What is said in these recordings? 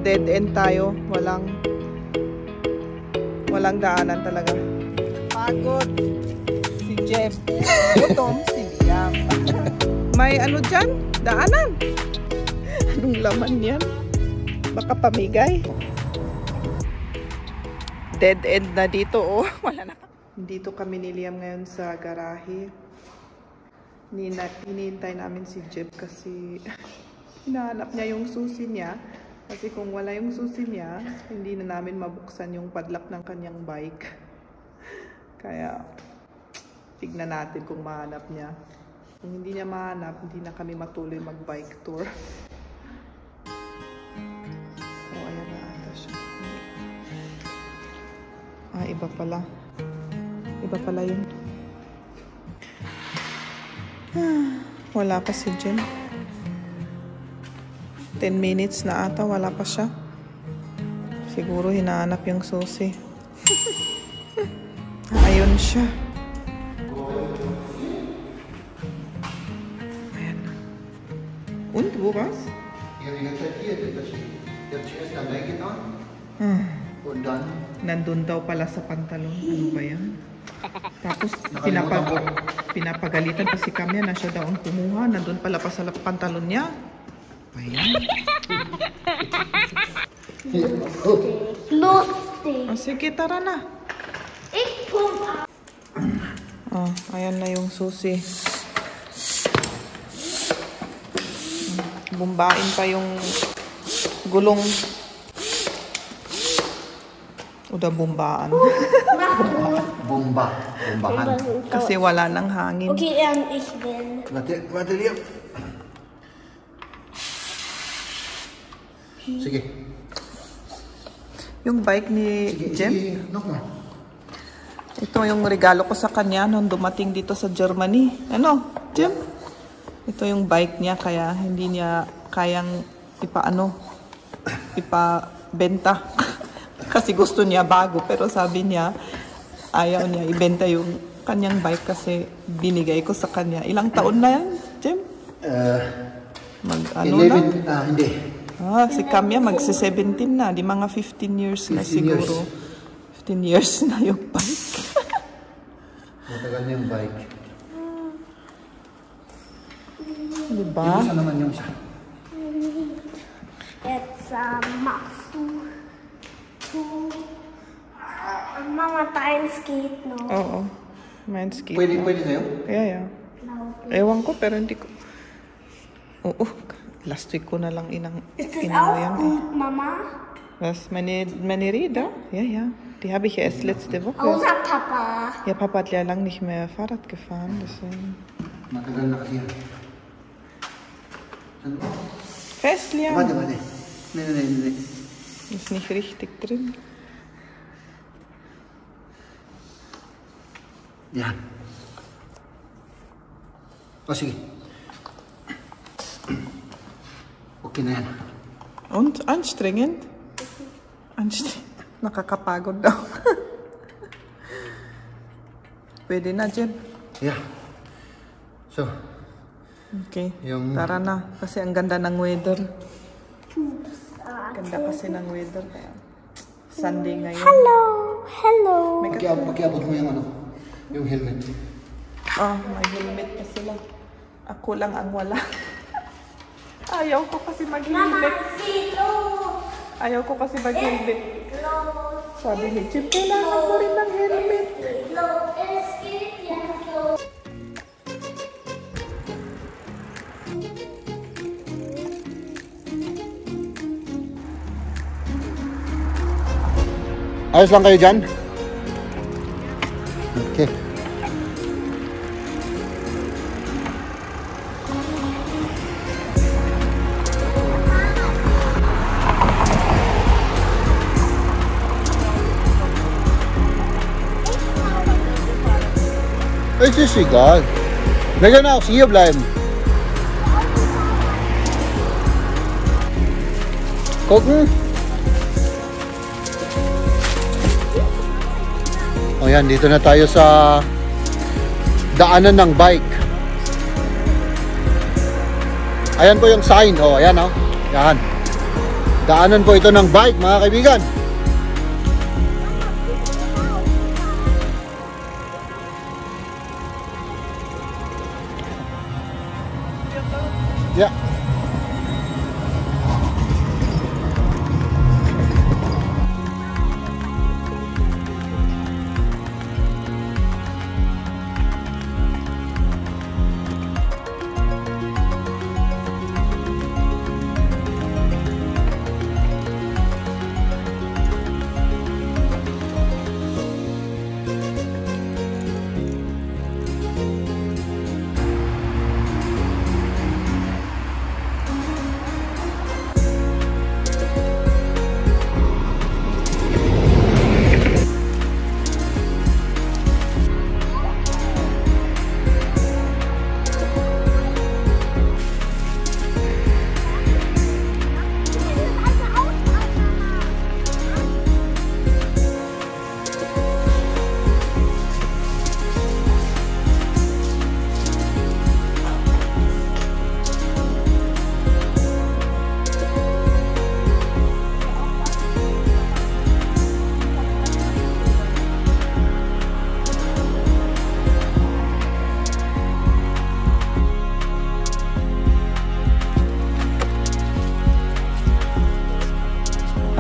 dead end tayo. Walang daanan talaga. Pagod si Jeb. Gutom si Liam. May ano dyan? Daanan. Anong laman yan? Baka pamigay. Dead end na dito, oh. Wala na. Dito kami ni Liam ngayon sa garahe. Hinihintay namin si Jeb kasi hinahanap niya yung susi niya. Kasi kung wala yung susi niya, hindi na namin mabuksan yung padlock ng kanyang bike. Kaya, tignan natin kung mahanap niya. Kung hindi niya mahanap, hindi na kami matuloy mag-bike tour. Oh, ayan na ata siya. Ah, iba pala. Iba pala yun. Wala pa si Jen. 10 minutes na ata, wala pa siya. Siguro hinahanap yung susi. Ayun siya. Ayan. Und, wo war's? Und dann? Nandun daw pala sa pantalon. Ano ba yan? Tapos pinapagalitan pa si Kamya na siya daw ang kumuha. Nandun pala pa sa pantalon niya. Ayan. Lustig. Oh, sige, tara na. Ich komm. Oh, ayan na yung susi. Bumbain pa yung gulong. Udah bumbaan. Bombahan. Kasi wala nang hangin. Okay, ich will. Warte, Liam. Sige. Yung bike ni Jem, Sige, nochmal. ito yung regalo ko sa kanya nung dumating dito sa Germany. Ano, Jem? Ito yung bike niya kaya hindi niya kayang ipabenta. Kasi gusto niya bago pero sabi niya ayaw niya ibenta yung kanyang bike kasi binigay ko sa kanya. Ilang taon na yan, Jem? Ano 11, na? Hindi. Si Kamya magsi-17 na. Di mga 15 years na 15 siguro. 15 years na yung bike. Matagal na yung bike. Diba? Ibusan naman yung siya. Jetzt machst du. Mama, deins geht noch. Oo. Mine's geht. Pwede sa'yo? Yeah. Ewan ko pero hindi ko. Oo. Last week ko na lang Ist das auch yan gut, Mama? Was? Meine Räder? Ja. Die habe ich erst letzte Woche. Außer Papa. Ja, Papa hat ja lang nicht mehr Fahrrad gefahren. Deswegen. Matagal na kasi yan. Fest, Liam. Warte. Nee. Ist nicht richtig drin. Yan. O, sige. Okay na yan. Und? Anstrengend? Nakakapagod daw. Pwede na, Jen. Yeah. So, Okay. Yung- Tara na. Kasi ang ganda ng weather. Ganda kasi ng weather. Kaya Sunday ngayon. Hello. May pakiabot mo yung yung helmet. may helmet pa sila. Ako lang ang wala. Ayaw ko kasi mag-helmet. Ayaw ko kasi mag-helmet. Sabi ni Chip, kailangan ko rin ng helmet. Ayos lang kayo dyan? Okay. Es ist egal. Wir können auch hier bleiben. Gucken. O yan, dito na tayo sa daanan ng bike. Ayan po yung sign. O, ayan o. Yan. Daanan po ito ng bike, mga kaibigan. Yeah.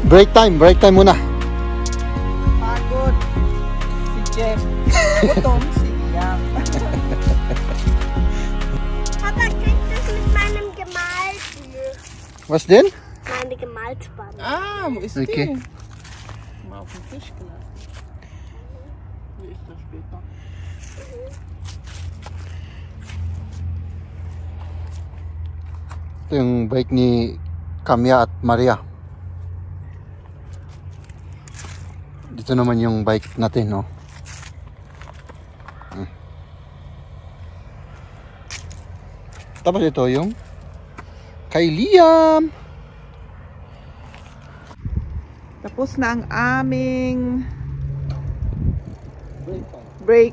Break time muna. Pagod si Jeff. Gutom si Liam. Papa, kriegt das mit meinem gemalt? Was denn? Meine Gemalsband. Ah, wo ist Okay. die? Mal auf den Tisch gelassen. Wie ist das später? Ito yung bike ni Kamya at Maria. Dito naman yung bike natin, no? Tapos ito yung kay Liam. Tapos na ang aming break.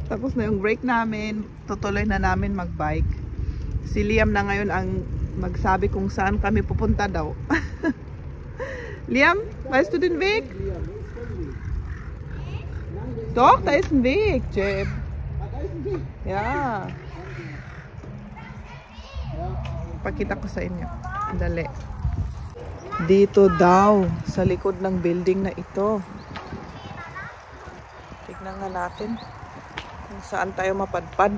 Tapos na yung break namin. Tutuloy na namin mag-bike. Si Liam na ngayon ang magsabi kung saan kami pupunta daw. Liam, weißt du den Weg? Doch, da ist ein Weg, Jeb. Ja. Pakita ko sa inyo. Dali. Dito daw, sa likod ng building na ito. Tignan nga natin kung saan tayo mapadpad.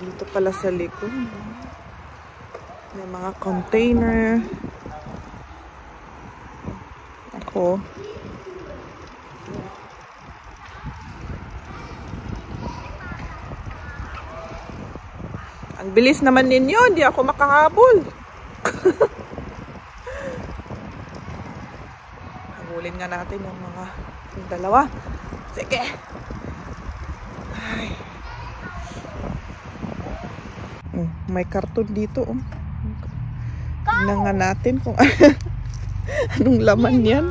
Dito pala sa likod. May mga container. Ako. Ang bilis naman ninyo, hindi ako makahabol. Habulin nga natin yung dalawa. Sige. Ay. May karton dito. Tingnan nga natin kung anong laman yan.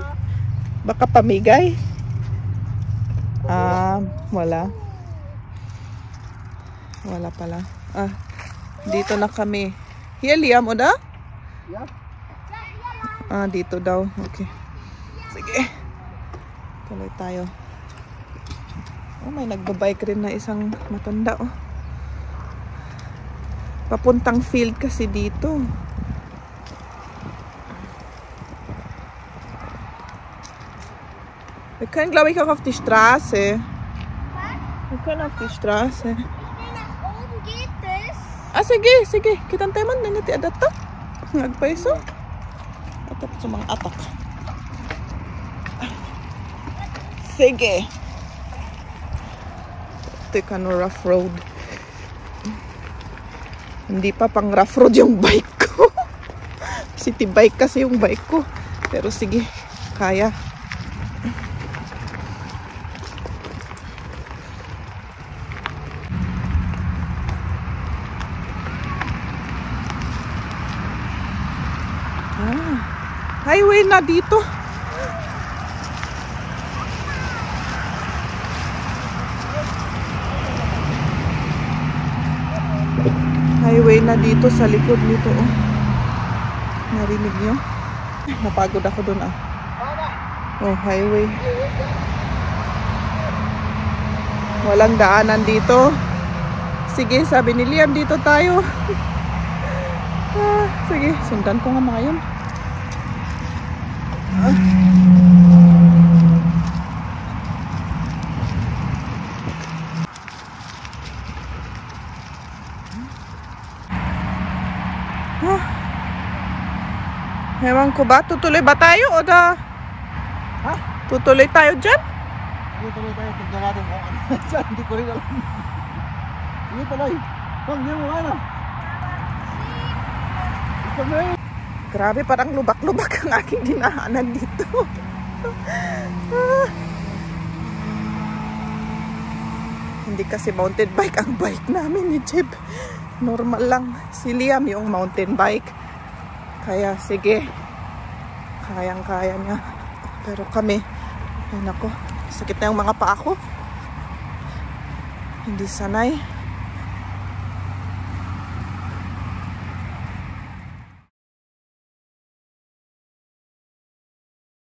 Baka pamigay. Wala. Wala pala. Dito na kami. Here, Liam, oder? Dito daw. Okay. Sige. Tuloy tayo. May nagbabike rin na isang matanda, Papuntang field kasi dito. Wir können, glaube ich, auch auf die Straße. Wir können auf die Straße. Nach oben geht es. Sige. Kita tayo man. Nangati adata. Nagpaiso. Atap sa mga atak. Sige. Ito ka no rough road. Hindi pa pang rough road yung bike ko. City bike kasi yung bike ko. Pero sige, kaya. Highway na dito. Highway na dito sa likod nito. Oh. Narinig nyo? Napagod ako dun ah. Oh, highway. Walang daanan dito. Sige, sabi ni Liam, dito tayo. Sige, sundan ko nga mga yun. Ewan ko ba, tutuloy ba tayo o da? Ha? Tutuloy tayo dyan? Tutuloy tayo, tignan natin kung ano. Hindi ko rin alam. Hindi tuloy. Pag di mo ano. Grabe, parang lubak-lubak ang aking dinaanan dito. Hindi kasi mountain bike ang bike namin ni Jeb. Normal lang. Si Liam yung mountain bike. Kaya sige, kayang-kaya niya. Pero kami, ay nako, sakit na yung mga paa ko. Hindi sanay.